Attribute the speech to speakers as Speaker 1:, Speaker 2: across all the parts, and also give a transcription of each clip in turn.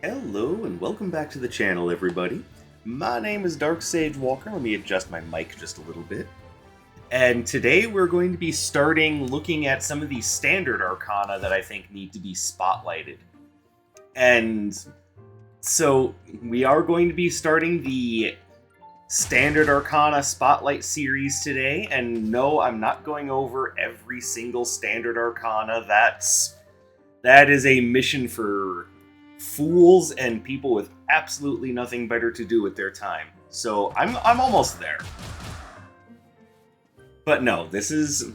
Speaker 1: Hello and welcome back to the channel, everybody. My name is Dark Sage Walker. Let me adjust my mic just a little bit. And today we're going to be starting looking at some of these standard arcana that I think need to be spotlighted. And so we are going to be starting the Standard Arcana Spotlight Series today. And no, I'm not going over every single Standard Arcana. That is a mission for fools and people with absolutely nothing better to do with their time. So I'm almost there. But no, this is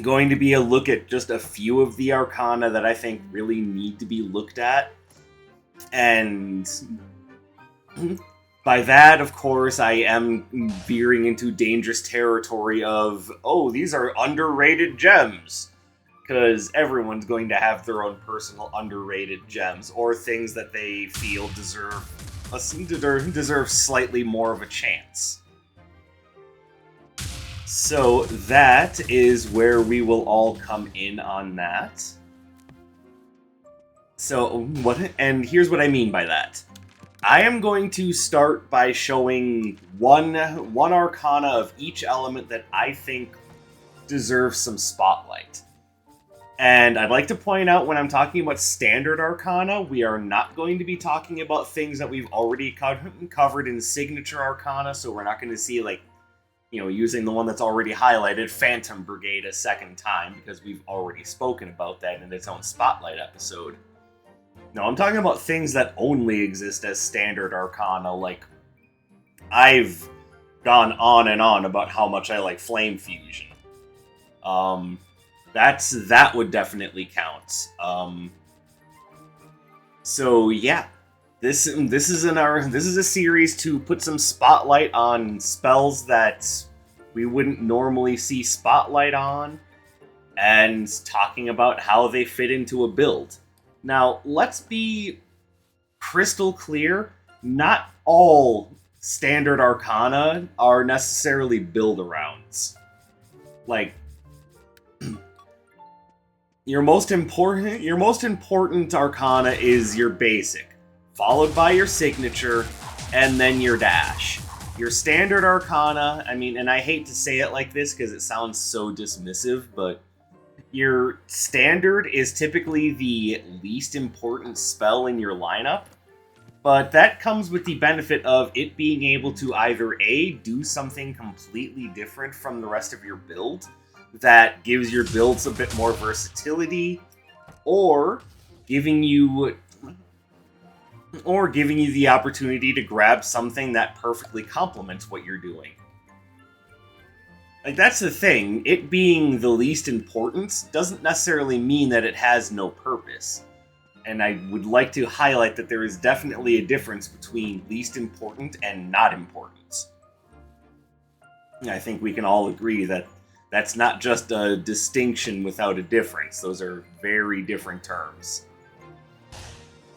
Speaker 1: going to be a look at just a few of the arcana that I think really need to be looked at. And by that, of course, I am veering into dangerous territory of, oh, these are underrated gems. Because everyone's going to have their own personal underrated gems, or things that they feel deserve slightly more of a chance. So that is where we will all come in on that. So and here's what I mean by that. I am going to start by showing one arcana of each element that I think deserves some spotlight. And I'd like to point out, when I'm talking about standard arcana, we are not going to be talking about things that we've already covered in signature arcana, so we're not going to see, using the one that's already highlighted, Phantom Brigade, a second time, because we've already spoken about that in its own spotlight episode. No, I'm talking about things that only exist as standard arcana, like, I've gone on and on about how much I like Flame Fusion. That would definitely count. So yeah, this is a series to put some spotlight on spells that we wouldn't normally see spotlight on, and talking about how they fit into a build. Now, let's be crystal clear: not all standard arcana are necessarily build-arounds. Like, Your most important arcana is your basic, followed by your signature, and then your dash. Your standard arcana, and I hate to say it like this because it sounds so dismissive, but your standard is typically the least important spell in your lineup, but that comes with the benefit of it being able to either A, do something completely different from the rest of your build, that gives your builds a bit more versatility, or giving you the opportunity to grab something that perfectly complements what you're doing. Like, that's the thing. It being the least important doesn't necessarily mean that it has no purpose. And I would like to highlight that there is definitely a difference between least important and not important. I think we can all agree that that's not just a distinction without a difference. Those are very different terms.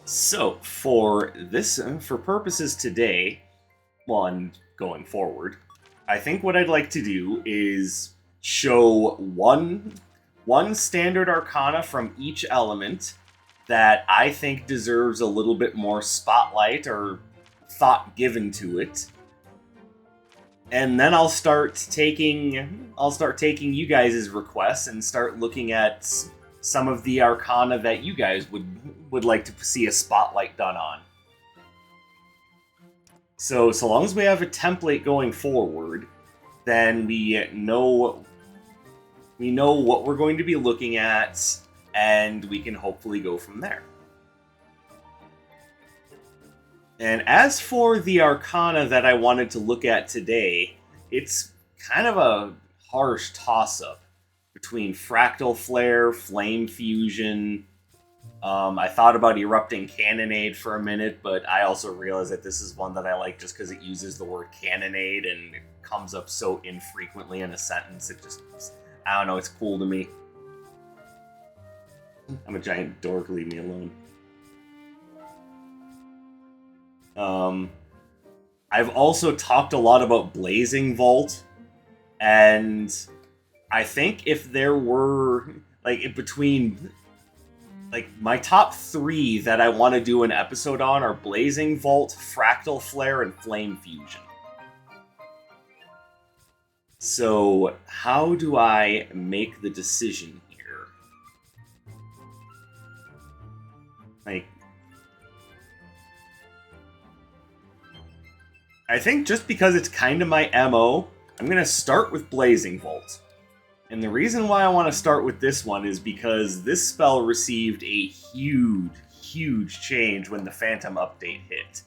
Speaker 1: So, for purposes today, and going forward, I think what I'd like to do is show one standard arcana from each element that I think deserves a little bit more spotlight or thought given to it. And then I'll start taking you guys' requests and start looking at some of the arcana that you guys would like to see a spotlight done on. So long as we have a template going forward, then we know what we're going to be looking at, and we can hopefully go from there. And as for the arcana that I wanted to look at today, it's kind of a harsh toss-up between Fractal Flare, Flame Fusion. I thought about Erupting Cannonade for a minute, but I also realized that this is one that I like just because it uses the word cannonade and it comes up so infrequently in a sentence. It just, I don't know, it's cool to me. I'm a giant dork, leave me alone. I've also talked a lot about Blazing Vault, and I think if there were, between like, my top 3 that I want to do an episode on are Blazing Vault, Fractal Flare, and Flame Fusion. So, how do I make the decision here? Like, I think just because it's kind of my MO, I'm going to start with Blazing Vault. And the reason why I want to start with this one is because this spell received a huge change when the Phantom update hit.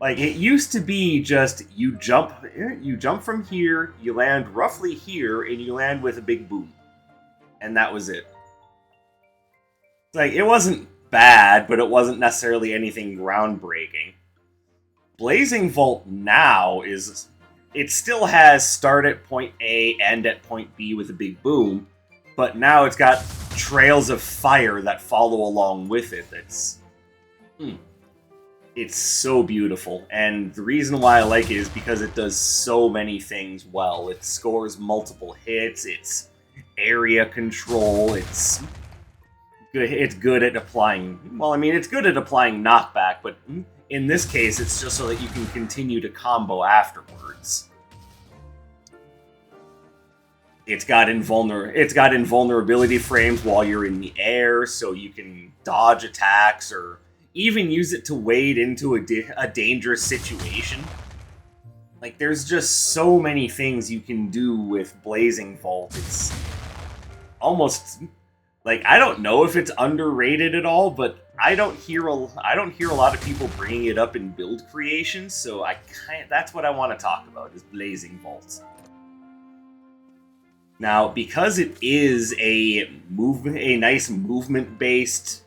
Speaker 1: Like, it used to be just, you jump from here, you land roughly here, and you land with a big boom. And that was it. Like, it wasn't bad, but it wasn't necessarily anything groundbreaking. Blazing Vault now is... It still has start at point A, end at point B with a big boom, but now it's got trails of fire that follow along with it. It's so beautiful, and the reason why I like it is because it does so many things well. It scores multiple hits, it's area control, it's good at applying... Well, I mean, it's good at applying knockback, but in this case, it's just so that you can continue to combo afterwards. It's got invulnerability frames while you're in the air, so you can dodge attacks or even use it to wade into a dangerous situation. Like, there's just so many things you can do with Blazing Vault. It's almost... Like, I don't know if it's underrated at all, but I don't hear a lot of people bringing it up in build creations, so that's what I want to talk about, is Blazing Vault. Now, because it is a nice movement-based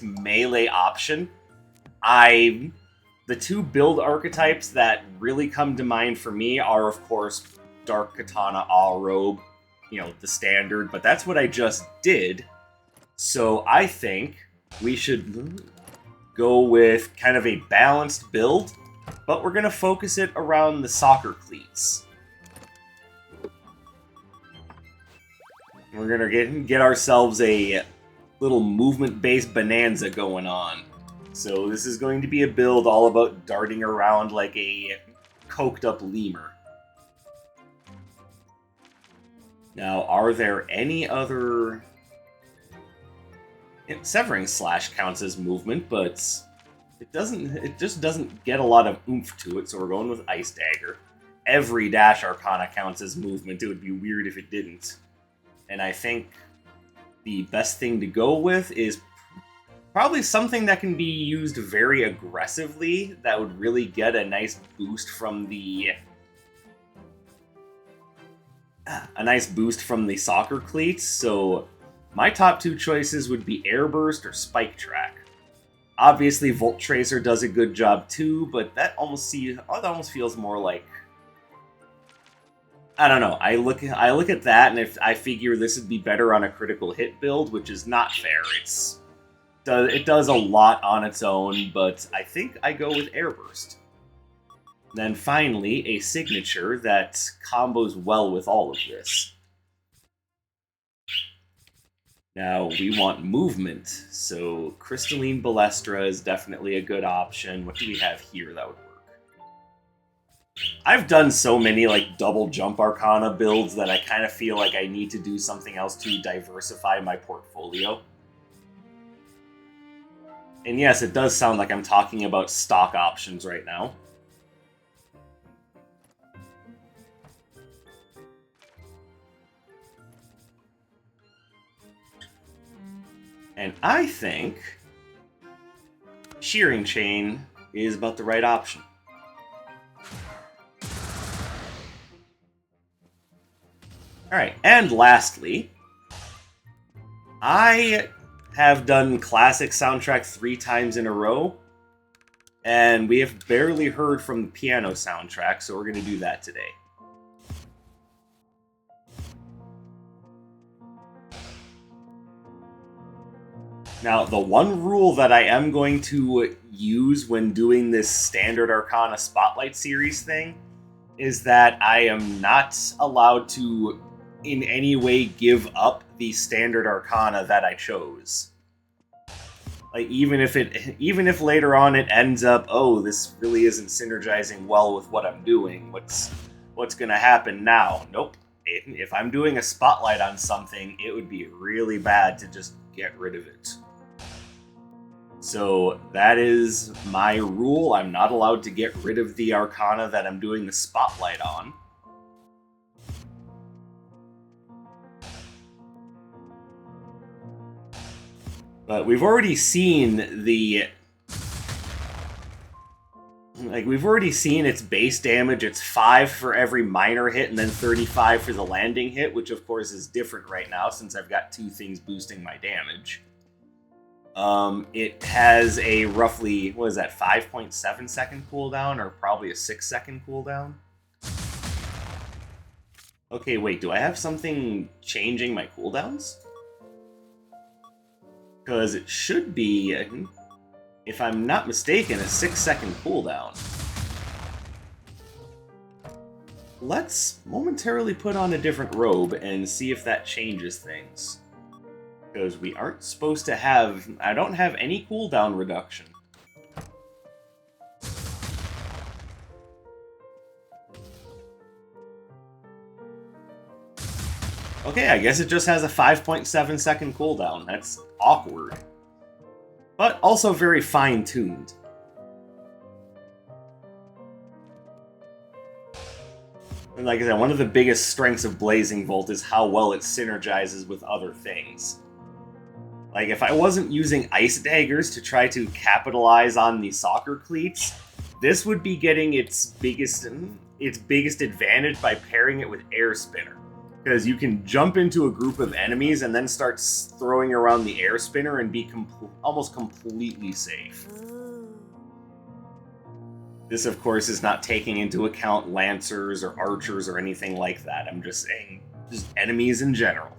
Speaker 1: melee option, the 2 build archetypes that really come to mind for me are, of course, Dark Katana A-Robe, the standard, but that's what I just did. So I think we should go with kind of a balanced build, but we're going to focus it around the soccer cleats. We're going to get ourselves a little movement-based bonanza going on. So this is going to be a build all about darting around like a coked-up lemur. Now, are there any other... Severing Slash counts as movement, but it just doesn't get a lot of oomph to it, so we're going with Ice Dagger. Every Dash Arcana counts as movement. It would be weird if it didn't. And I think the best thing to go with is probably something that can be used very aggressively that would really get a nice boost from the soccer cleats. So my top 2 choices would be Airburst or Spike Track. Obviously, Volt Tracer does a good job too, but that almost feels more like... I don't know. I look at that, and if I figure this would be better on a critical hit build, which is not fair. It does a lot on its own, but I think I go with Airburst. Then finally, a signature that combos well with all of this. Now, we want movement, so Crystalline Balestra is definitely a good option. What do we have here that would work? I've done so many, double jump Arcana builds that I kind of feel like I need to do something else to diversify my portfolio. And yes, it does sound like I'm talking about stock options right now. And I think Shearing Chain is about the right option. Alright, and lastly, I have done Classic Soundtrack 3 times in a row, and we have barely heard from the piano soundtrack, so we're going to do that today. Now, the one rule that I am going to use when doing this standard Arcana Spotlight Series thing is that I am not allowed to in any way give up the standard Arcana that I chose. Like, even if later on it ends up, oh, this really isn't synergizing well with what I'm doing, what's gonna happen now? Nope. If I'm doing a spotlight on something, it would be really bad to just get rid of it. So that is my rule. I'm not allowed to get rid of the Arcana that I'm doing the spotlight on. But we've already seen the... Like, we've already seen its base damage. It's 5 for every minor hit and then 35 for the landing hit, which of course is different right now since I've got 2 things boosting my damage. It has a roughly, what is that, 5.7 second cooldown, or probably a 6 second cooldown? Okay, wait, do I have something changing my cooldowns? Because it should be, if I'm not mistaken, a 6 second cooldown. Let's momentarily put on a different robe and see if that changes things. Because we aren't supposed to have... I don't have any cooldown reduction. Okay, I guess it just has a 5.7 second cooldown. That's awkward. But also very fine-tuned. And like I said, one of the biggest strengths of Blazing Bolt is how well it synergizes with other things. Like, if I wasn't using Ice Daggers to try to capitalize on the soccer cleats, this would be getting its biggest advantage by pairing it with Air Spinner. Because you can jump into a group of enemies and then start throwing around the Air Spinner and be almost completely safe. This, of course, is not taking into account Lancers or Archers or anything like that. I'm just saying, just enemies in general.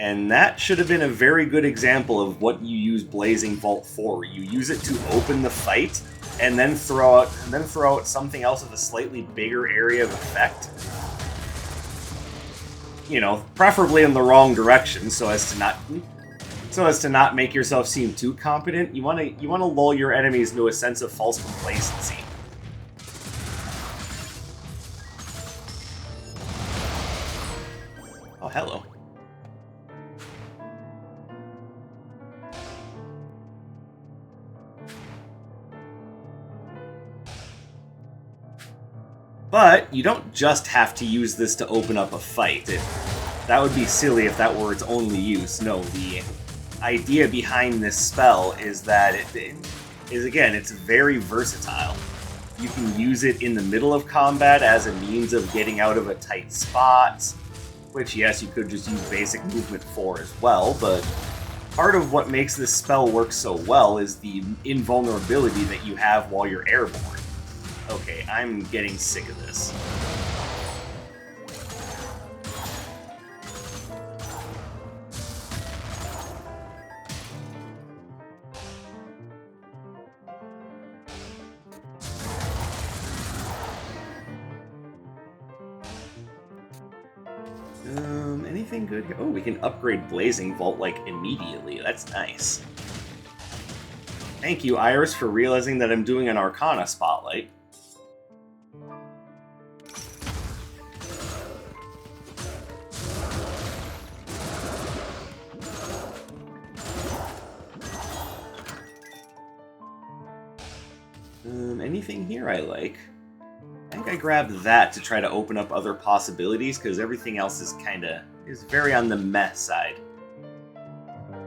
Speaker 1: And that should have been a very good example of what you use Blazing Bolt for. You use it to open the fight, and then throw out something else with a slightly bigger area of effect. You know, preferably in the wrong direction, so as to not make yourself seem too competent. You want to lull your enemies into a sense of false complacency. Oh, hello. But you don't just have to use this to open up a fight. That would be silly if that were its only use. No, the idea behind this spell is that it's very versatile. You can use it in the middle of combat as a means of getting out of a tight spot, which, yes, you could just use basic movement for as well, but part of what makes this spell work so well is the invulnerability that you have while you're airborne. Okay, I'm getting sick of this. Anything good here? Oh, we can upgrade Blazing Bolt, like, immediately. That's nice. Thank you, Iris, for realizing that I'm doing an Arcana Spotlight. Anything here I like? I think I grabbed that to try to open up other possibilities, because everything else is very on the meh side.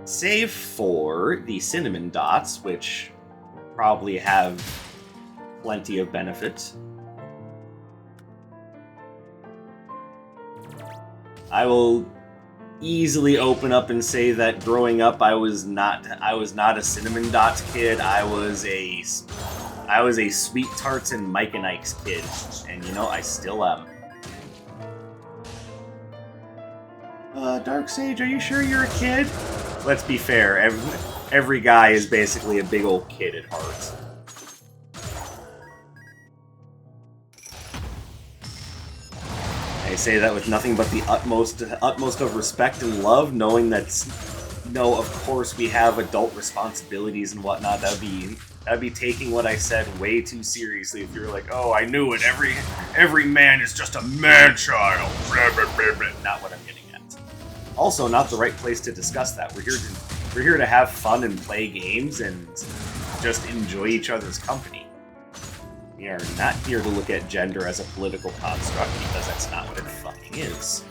Speaker 1: Save for the cinnamon dots, which probably have plenty of benefit. I will easily open up and say that growing up I was not a cinnamon dots kid. I was a Sweet Tarts and Mike and Ike's kid, and you know, I still am. Dark Sage, are you sure you're a kid? Let's be fair, every guy is basically a big old kid at heart. I say that with nothing but the utmost of respect and love, knowing that, no, of course we have adult responsibilities and whatnot. That'd be taking what I said way too seriously if you were like, oh, I knew it. Every man is just a man-child. Not what I'm getting at. Also, not the right place to discuss that. We're here to have fun and play games and just enjoy each other's company. We are not here to look at gender as a political construct, because that's not what it fucking is.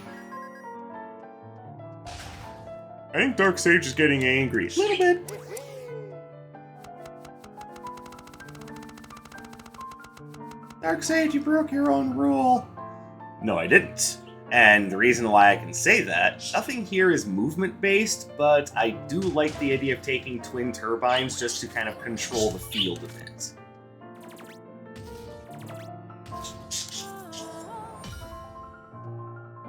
Speaker 1: I think Darksage is getting angry. A little bit. Darksage, you broke your own rule. No, I didn't. And the reason why I can say that, nothing here is movement-based, but I do like the idea of taking twin turbines just to kind of control the field a bit.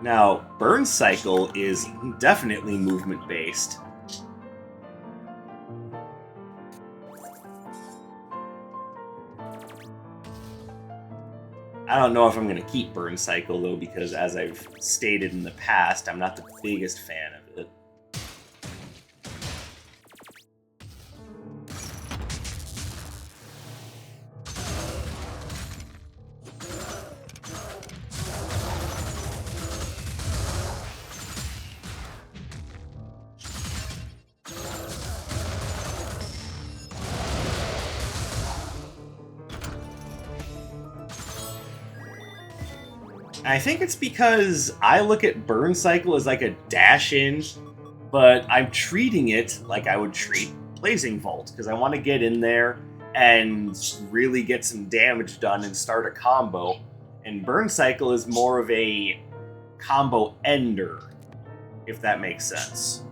Speaker 1: Now, Burn Cycle is definitely movement-based. I don't know if I'm going to keep Burn Cycle, though, because as I've stated in the past, I'm not the biggest fan of it. I think it's because I look at Burn Cycle as like a dash-in, but I'm treating it like I would treat Blazing Vault, because I want to get in there and really get some damage done and start a combo, and Burn Cycle is more of a combo ender, if that makes sense.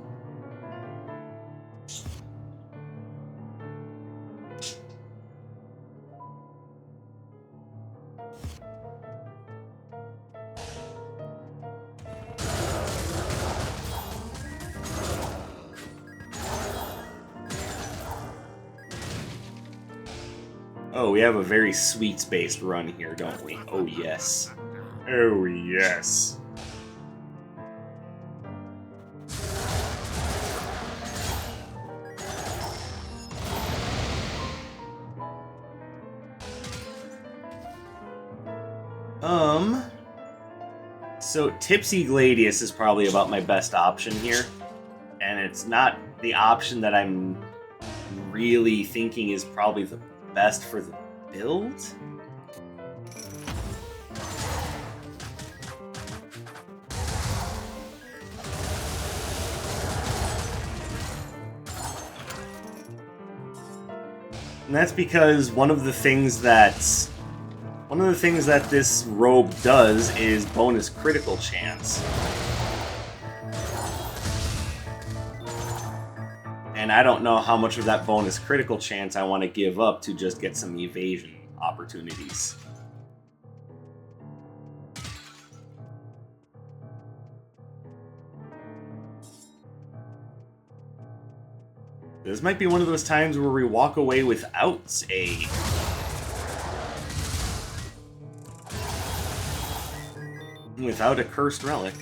Speaker 1: Oh, we have a very sweets-based run here, don't we? Oh, yes. Oh, yes. So Tipsy Gladius is probably about my best option here. And it's not the option that I'm really thinking is probably the best for the build. And that's because one of the things that this robe does is bonus critical chance. And I don't know how much of that bonus critical chance I want to give up to just get some evasion opportunities. This might be one of those times where we walk away without a cursed relic.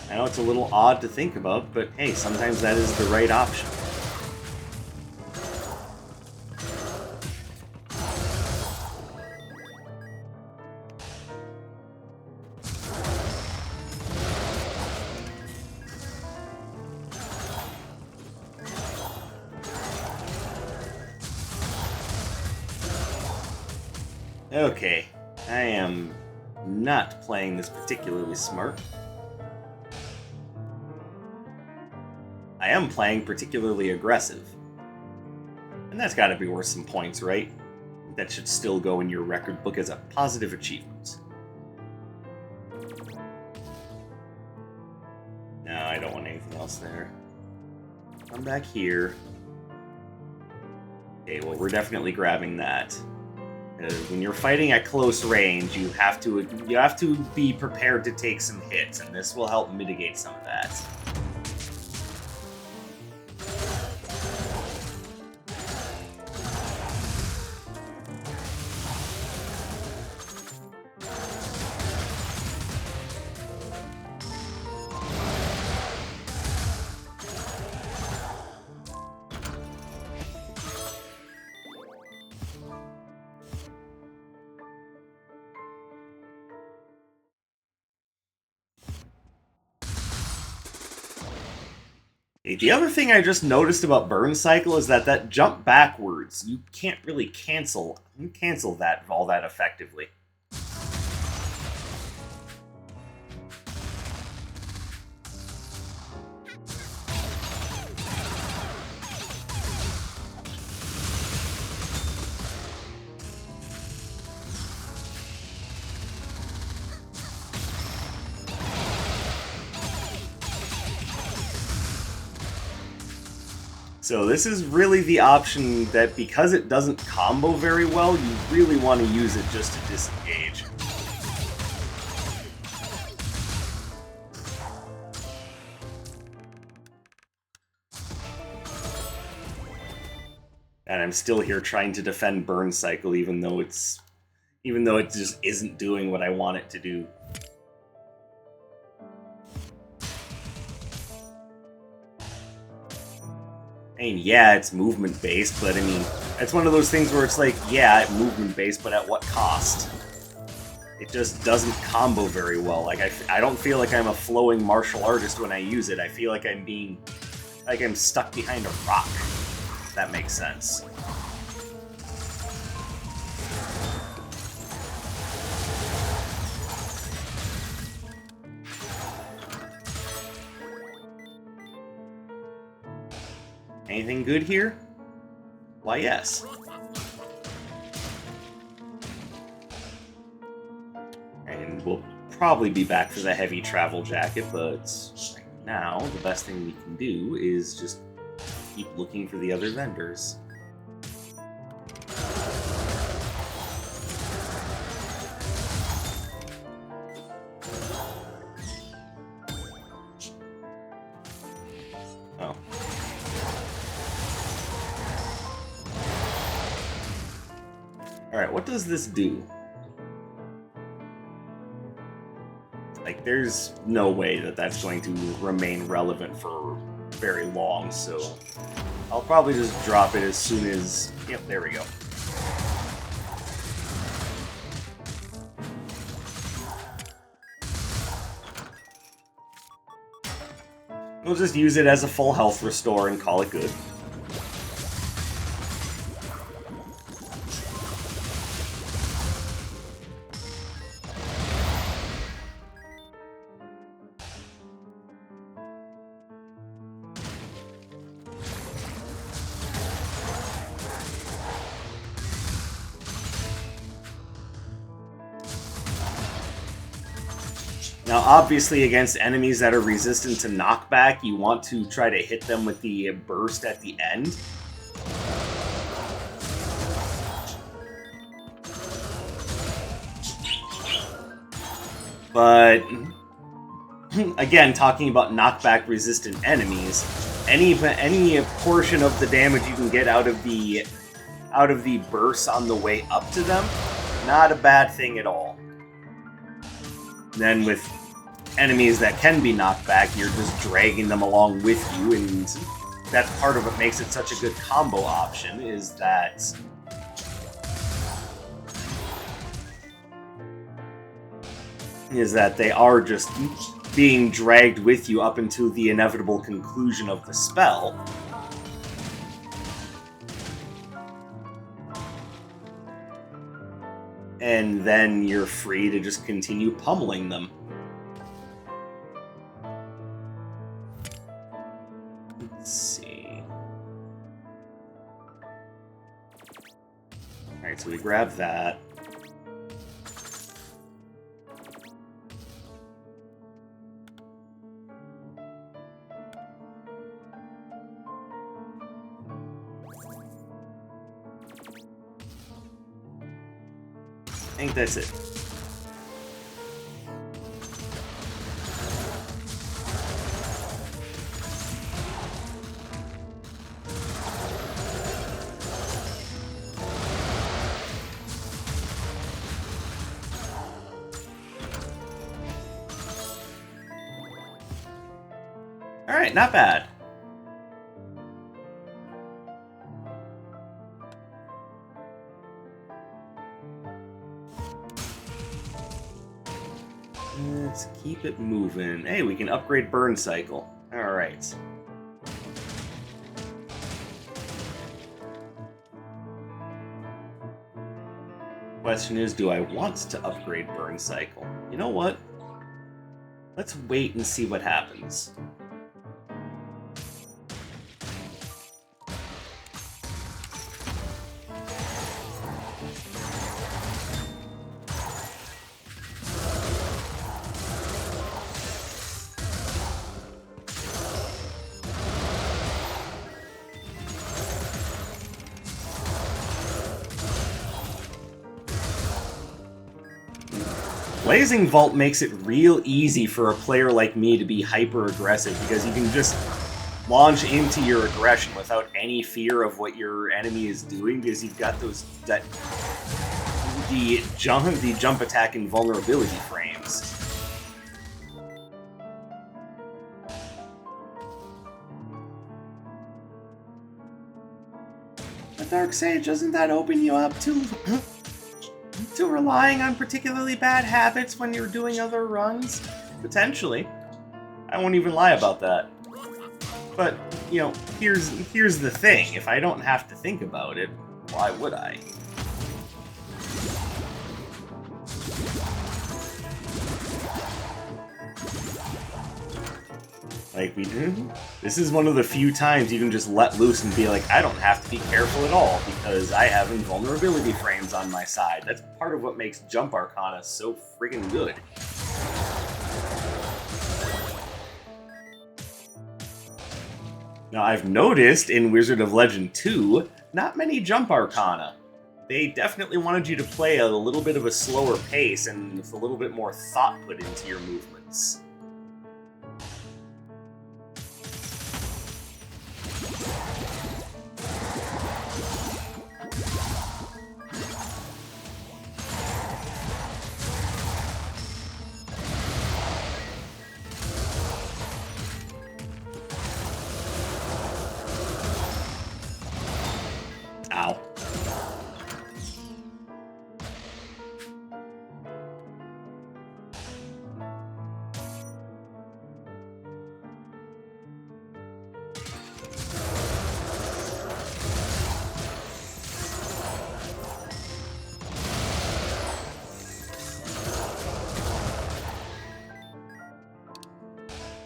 Speaker 1: I know it's a little odd to think about, but hey, sometimes that is the right option. Okay, I am not playing this particularly smart. I am playing particularly aggressive. And that's gotta be worth some points, right? That should still go in your record book as a positive achievement. No, I don't want anything else there. Come back here. Okay, well, we're definitely grabbing that. When you're fighting at close range, you have to be prepared to take some hits, and this will help mitigate some of that. The other thing I just noticed about Burn Cycle is that jump backwards, you can't really cancel that all that effectively. So this is really the option that, because it doesn't combo very well, you really want to use it just to disengage. And I'm still here trying to defend Burn Cycle, even though it just isn't doing what I want it to do. I mean, yeah, it's movement-based, but I mean, it's one of those things where it's like, yeah, movement-based, but at what cost? It just doesn't combo very well. Like, I don't feel like I'm a flowing martial artist when I use it. I feel like I'm stuck behind a rock, if that makes sense. Anything good here? Why, yes. And we'll probably be back for the heavy travel jacket, but right now, the best thing we can do is just keep looking for the other vendors. Oh. Alright, what does this do? Like, there's no way that that's going to remain relevant for very long, so I'll probably just drop it as soon as... Yep, there we go. We'll just use it as a full health restore and call it good. Now, obviously, against enemies that are resistant to knockback, you want to try to hit them with the burst at the end. But, again, talking about knockback-resistant enemies, any portion of the damage you can get out of the bursts on the way up to them, not a bad thing at all. Then with enemies that can be knocked back, you're just dragging them along with you, and that's part of what makes it such a good combo option, is that they are just being dragged with you up until the inevitable conclusion of the spell. And then you're free to just continue pummeling them. Let's see. Alright, so we grab that. I think that's it. Alright, not bad. Let's keep it moving. Hey, we can upgrade burn cycle. Alright. Question is, do I want to upgrade burn cycle? You know what? Let's wait and see what happens. Blazing Vault makes it real easy for a player like me to be hyper-aggressive, because you can just launch into your aggression without any fear of what your enemy is doing, because you've got the jump attack invulnerability frames. But Dark Sage, doesn't that open you up to relying on particularly bad habits when you're doing other runs? Potentially. I won't even lie about that. But, you know, here's the thing. If I don't have to think about it, why would I? Like, this is one of the few times you can just let loose and be like, I don't have to be careful at all, because I have invulnerability frames on my side. That's part of what makes Jump Arcana so friggin' good. Now, I've noticed in Wizard of Legend 2, not many Jump Arcana. They definitely wanted you to play a little bit of a slower pace and with a little bit more thought put into your movements. Ow.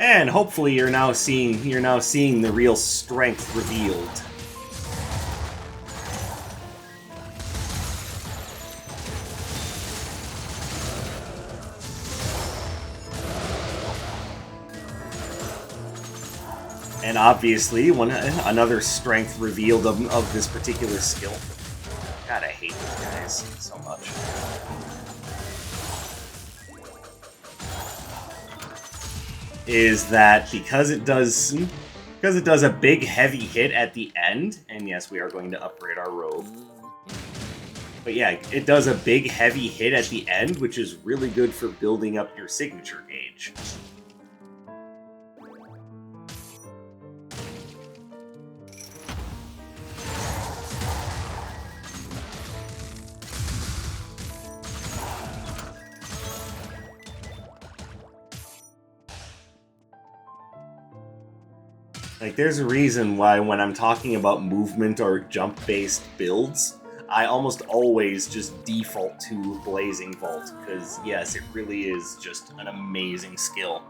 Speaker 1: And hopefully you're now seeing the real strength revealed. And obviously, another strength revealed of this particular skill. God, I hate these guys so much. Is that because it does a big heavy hit at the end, and yes, we are going to upgrade our robe. But yeah, it does a big heavy hit at the end, which is really good for building up your signature gauge. Like, there's a reason why when I'm talking about movement or jump-based builds, I almost always just default to Blazing Vault, because yes, it really is just an amazing skill.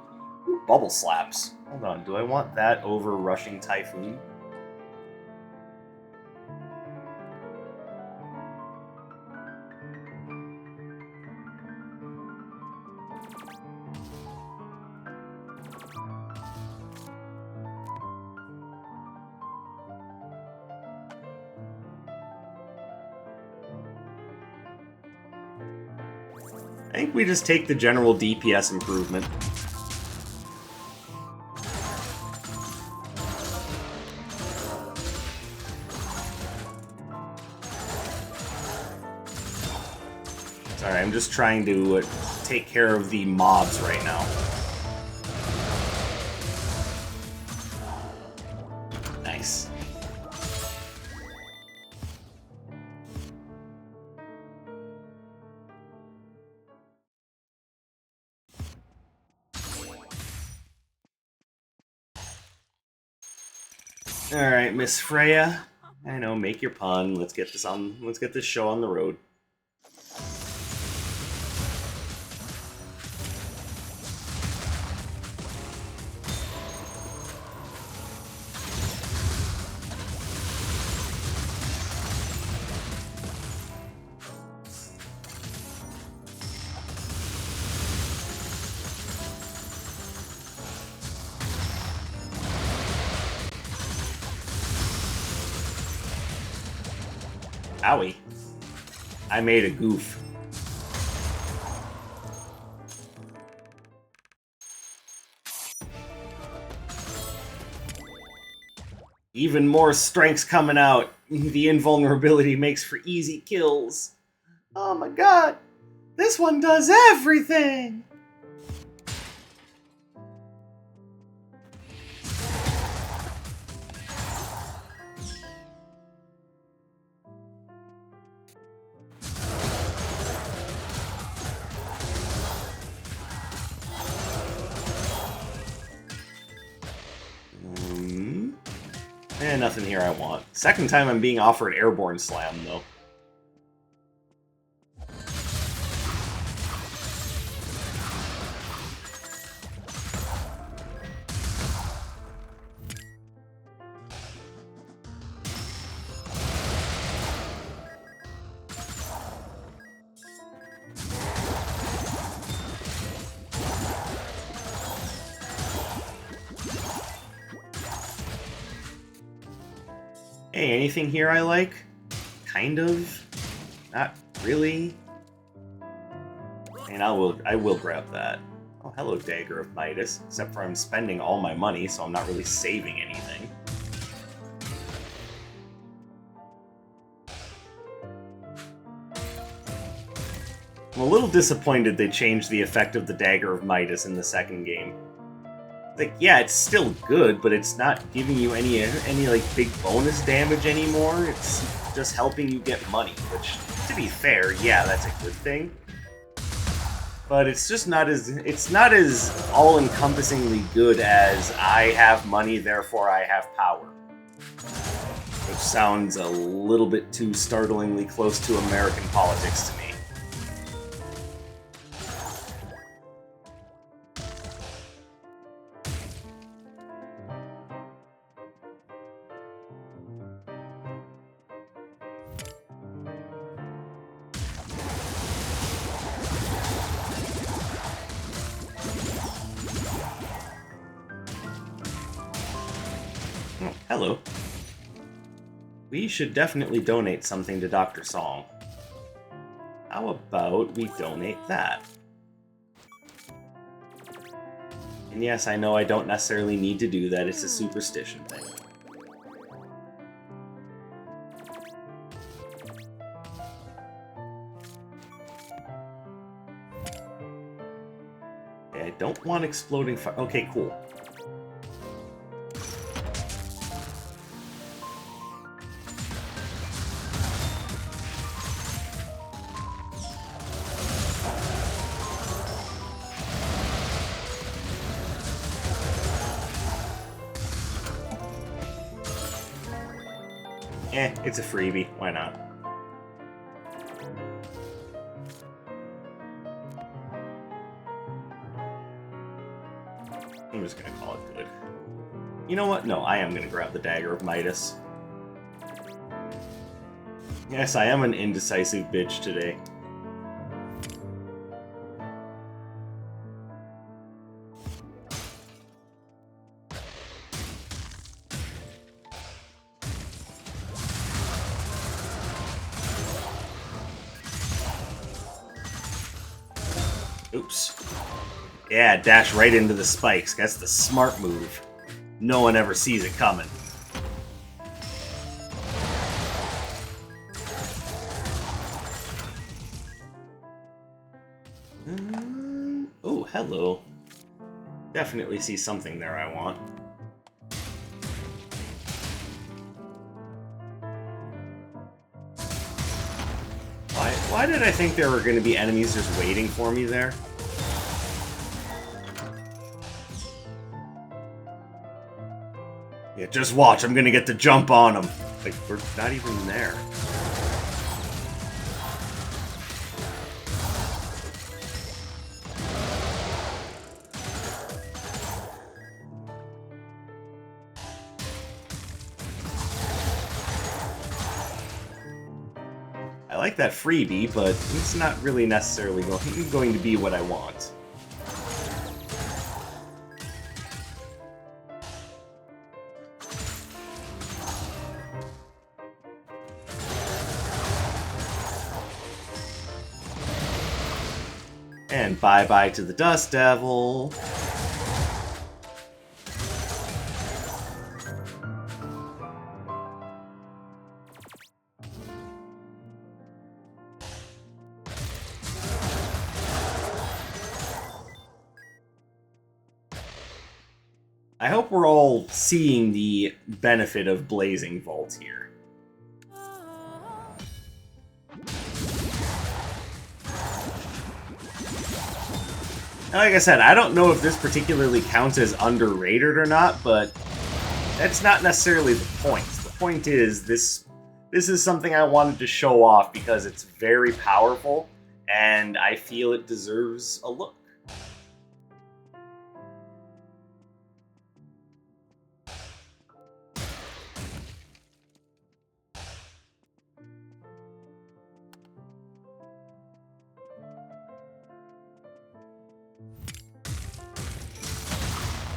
Speaker 1: Ooh, bubble slaps. Hold on, do I want that over Rushing Typhoon? I think we just take the general DPS improvement. Sorry, I'm just trying to take care of the mobs right now. Nice. Alright, Miss Freya. I know, make your pun. Let's get this show on the road. Owie. I made a goof. Even more strength's coming out. The invulnerability makes for easy kills. Oh my god. This one does everything! Nothing here I want. Second time I'm being offered Airborne Slam, though. Hey, anything here I like? Kind of. Not really. And I will grab that. Oh, hello, Dagger of Midas. Except for I'm spending all my money, so I'm not really saving anything. I'm a little disappointed they changed the effect of the Dagger of Midas in the second game. Like, yeah, it's still good, but it's not giving you any like big bonus damage anymore. It's just helping you get money, which, to be fair, yeah, that's a good thing. But it's just not as all-encompassingly good as I have money, therefore I have power. Which sounds a little bit too startlingly close to American politics to me. Oh, hello. We should definitely donate something to Dr. Song. How about we donate that? And yes, I know I don't necessarily need to do that, it's a superstition thing. Okay, I don't want exploding fire. Okay, cool. It's a freebie. Why not? I'm just gonna call it good. You know what? No, I am gonna grab the Dagger of Midas. Yes, I am an indecisive bitch today. Oops. Yeah, dash right into the spikes. That's the smart move. No one ever sees it coming. Oh, hello. Definitely see something there I want. Why did I think there were going to be enemies just waiting for me there? Yeah, just watch. I'm going to get the jump on them. Like, we're not even there. I like that freebie, but it's not really necessarily going to be what I want. And bye-bye to the Dust Devil. I hope we're all seeing the benefit of Blazing Vault here. Like I said, I don't know if this particularly counts as underrated or not, but that's not necessarily the point. The point is, this is something I wanted to show off because it's very powerful, and I feel it deserves a look.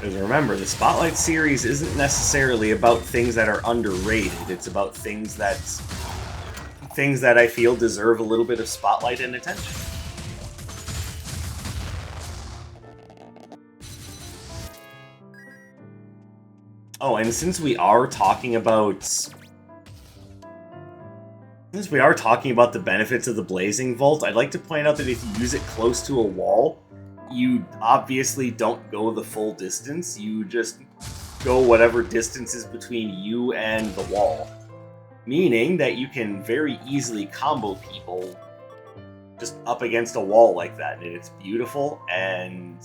Speaker 1: Because remember, the Spotlight Series isn't necessarily about things that are underrated. It's about things that I feel deserve a little bit of spotlight and attention. Oh, and since we are talking about the benefits of the Blazing Vault, I'd like to point out that if you use it close to a wall, you obviously don't go the full distance. You just go whatever distance is between you and the wall. Meaning that you can very easily combo people just up against a wall like that. And it's beautiful, and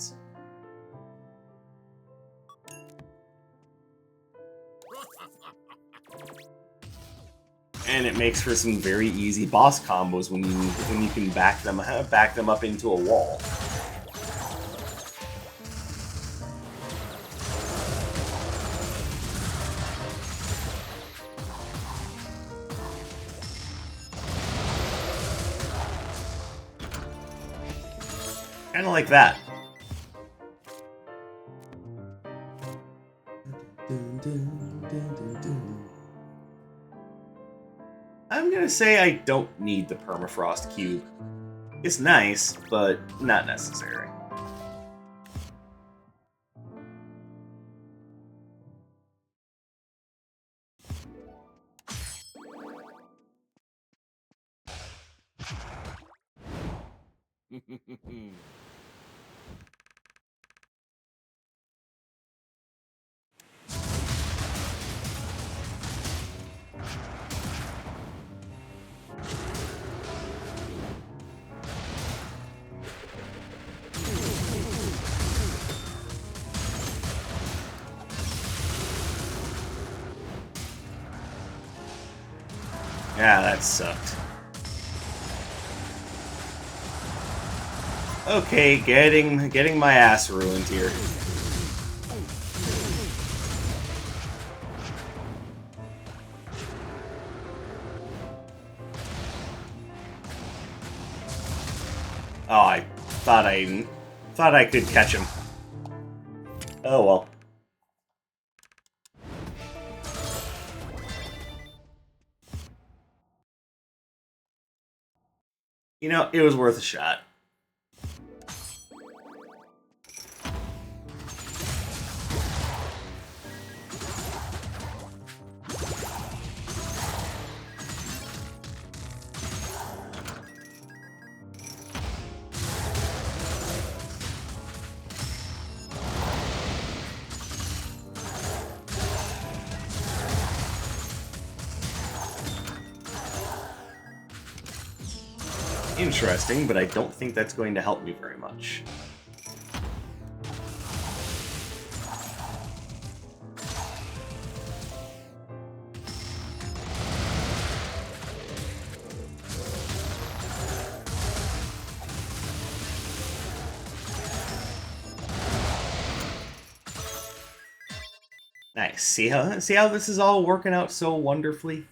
Speaker 1: it makes for some very easy boss combos when you can back them up into a wall. Kind of like that. I'm gonna say I don't need the permafrost cube. It's nice, but not necessary. Yeah, that sucked. Okay, getting my ass ruined here. Oh, I thought I could catch him. Oh well. You know, it was worth a shot. interesting, but I don't think that's going to help me very much. Nice. See how this is all working out so wonderfully?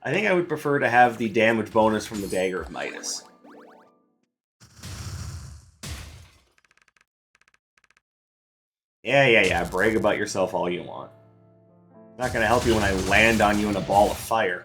Speaker 1: I think I would prefer to have the damage bonus from the Dagger of Midas. Yeah. Brag about yourself all you want. Not gonna help you when I land on you in a ball of fire.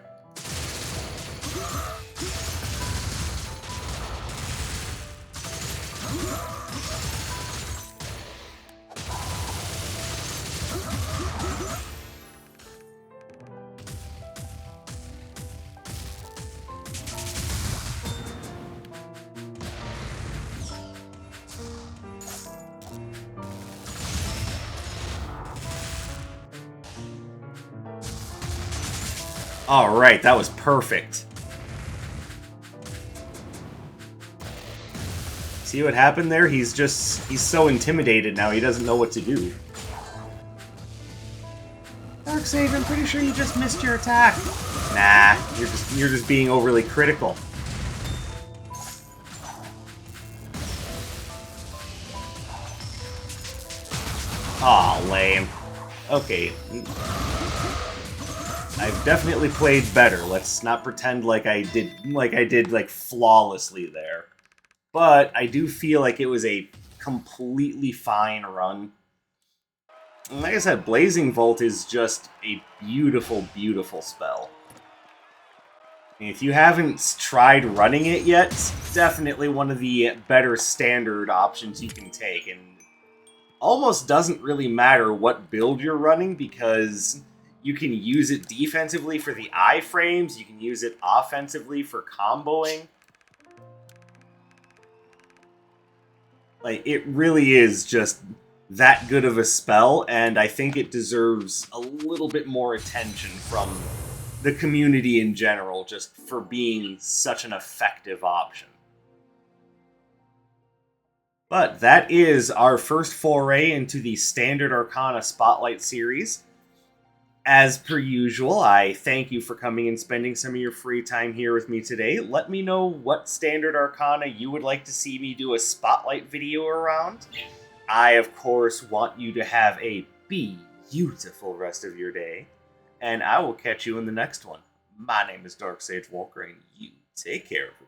Speaker 1: Alright, that was perfect. See what happened there? He's so intimidated now, he doesn't know what to do. Darkseid, I'm pretty sure you just missed your attack. Nah, you're just being overly critical. Aw, lame. Okay. I've definitely played better. Let's not pretend like I did flawlessly there. But I do feel like it was a completely fine run. And like I said, Blazing Volt is just a beautiful, beautiful spell. And if you haven't tried running it yet, it's definitely one of the better standard options you can take. And almost doesn't really matter what build you're running, because you can use it defensively for the iframes, you can use it offensively for comboing. Like, it really is just that good of a spell, and I think it deserves a little bit more attention from the community in general, just for being such an effective option. But that is our first foray into the Standard Arcana Spotlight Series. As per usual, I thank you for coming and spending some of your free time here with me today. Let me know what Standard Arcana you would like to see me do a Spotlight video around. I, of course, want you to have a beautiful rest of your day, and I will catch you in the next one. My name is Dark Sage Walker, and you take care, everyone.